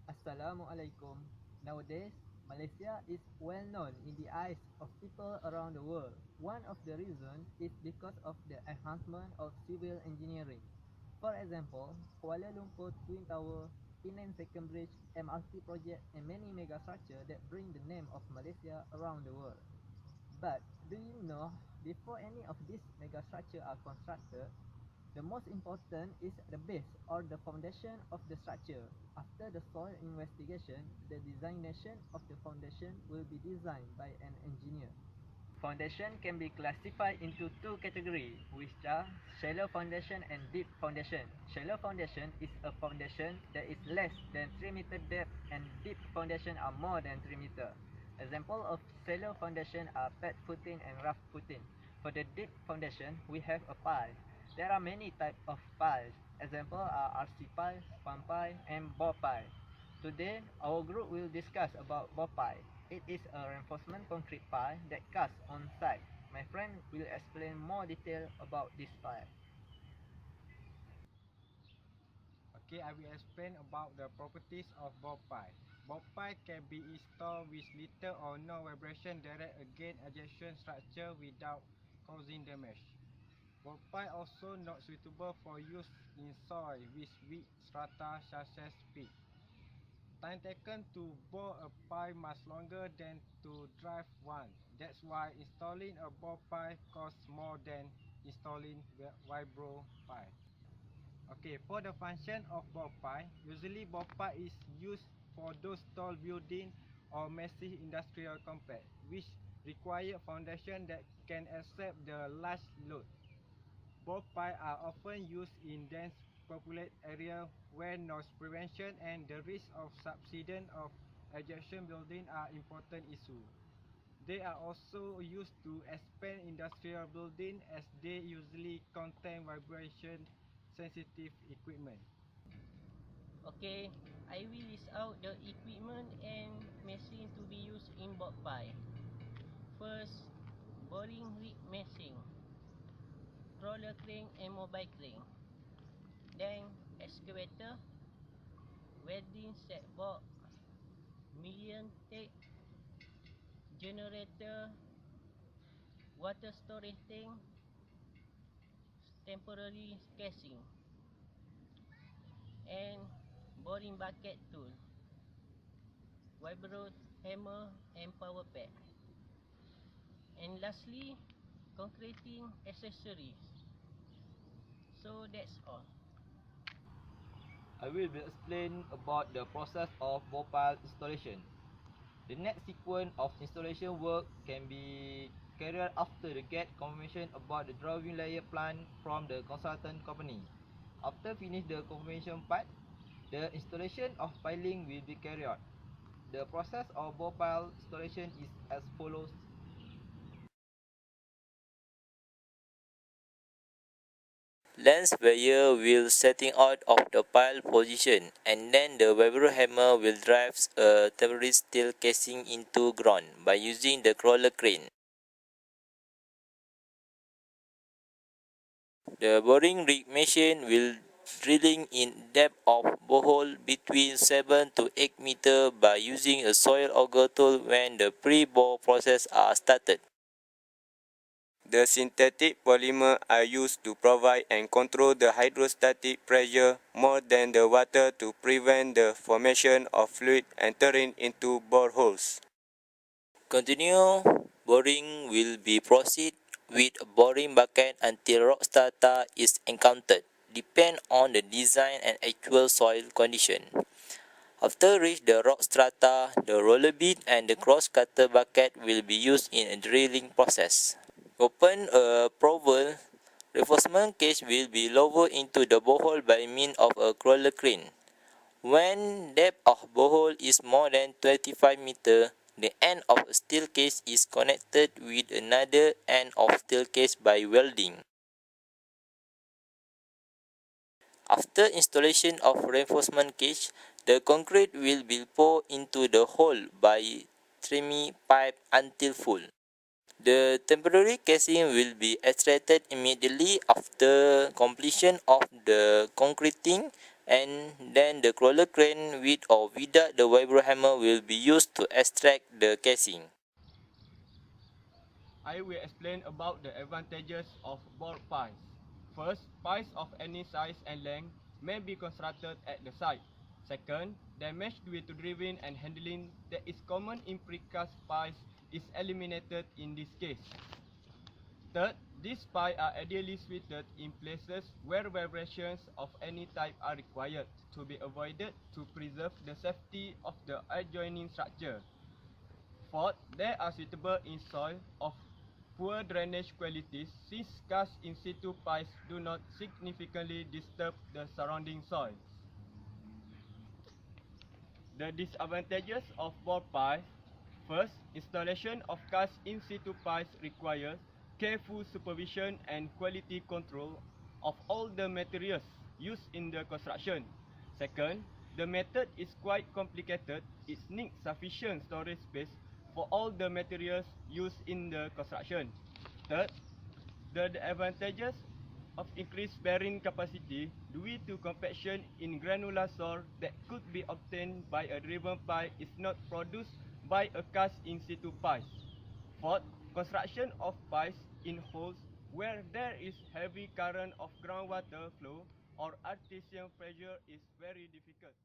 Assalamualaikum. Nowadays, Malaysia is well known in the eyes of people around the world. One of the reasons is because of the enhancement of civil engineering. For example, Kuala Lumpur Twin Tower, Penang Second Bridge, MRT project, and many mega structures that bring the name of Malaysia around the world. But do you know, before any of these mega structures are constructed, the most important is the base or the foundation of the structure. After the soil investigation, the designation of the foundation will be designed by an engineer. Foundation can be classified into two categories, which are shallow foundation and deep foundation. Shallow foundation is a foundation that is less than 3 meter depth, and deep foundation are more than 3 meter. Example of shallow foundation are pad footing and rough footing. For the deep foundation, we have a pile. There are many types of piles. Example are RC pile, span pile, and bore pile. Today, our group will discuss about bore pile. It is a reinforcement concrete pile that cast on site. My friend will explain more detail about this pile. Okay, I will explain about the properties of bore pile. Bore pile can be installed with little or no vibration direct against adjacent structure without causing damage. Bore pile also not suitable for use in soil with weak strata such as peat. Time taken to bore a pile much longer than to drive one. That's why installing a bore pile costs more than installing vibro pile. Okay, for the function of bore pile, usually bore pile is used for those tall building or massive industrial complex, which require foundation that can accept the large load. Bore pile are often used in dense populated area where noise prevention and the risk of subsidence of adjacent building are important issues. They are also used to expand industrial building as they usually contain vibration sensitive equipment. Okay, I will list out the equipment and machine to be used in bore pile. First, boring rig machine, roller crane and mobile crane. Then, excavator, welding set board, million tape, generator, water storage tank, temporary casing, and boring bucket tool, vibro hammer and power pad. And lastly, concreting accessories. So that's all. I will explain about the process of bore pile installation. The next sequence of installation work can be carried out after the get confirmation about the drawing layer plan from the consultant company. After finish the confirmation part, the installation of piling will be carried out. The process of bore pile installation is as follows. Lens wire will setting out of the pile position, and then the vibro hammer will drive a temporary steel casing into ground by using the crawler crane. The boring rig machine will drilling in depth of borehole between 7 to 8 meter by using a soil auger tool when the pre-bore process are started. The synthetic polymer are used to provide and control the hydrostatic pressure more than the water to prevent the formation of fluid entering into boreholes. Continue boring will be proceed with a boring bucket until rock strata is encountered, depend on the design and actual soil condition. After reach the rock strata, the roller bit and the cross cutter bucket will be used in a drilling process. Open a provel, reinforcement cage will be lowered into the borehole by means of a crawler crane. When depth of borehole is more than 25 meter, The end of a steel case is connected with another end of steel case by welding. After installation of reinforcement cage, the concrete will be poured into the hole by trimming pipe until full. The temporary casing will be extracted immediately after completion of the concreting, and then the crawler crane with or without the vibro hammer will be used to extract the casing. I will explain about the advantages of bore pies. First, pies of any size and length may be constructed at the site. Second, damage due to driving and handling that is common in precast pies is eliminated in this case. Third, these pies are ideally suited in places where vibrations of any type are required to be avoided to preserve the safety of the adjoining structure. Fourth, they are suitable in soil of poor drainage qualities since cast in situ pies do not significantly disturb the surrounding soils. The disadvantages of bore pies. First, installation of cast in situ pies requires careful supervision and quality control of all the materials used in the construction. Second, the method is quite complicated. It needs sufficient storage space for all the materials used in the construction. Third, the advantages of increased bearing capacity due to compaction in granular soil that could be obtained by a driven pie is not produced by a cast in situ pies. Fourth, construction of pies in holes where there is heavy current of groundwater flow or artesian pressure is very difficult.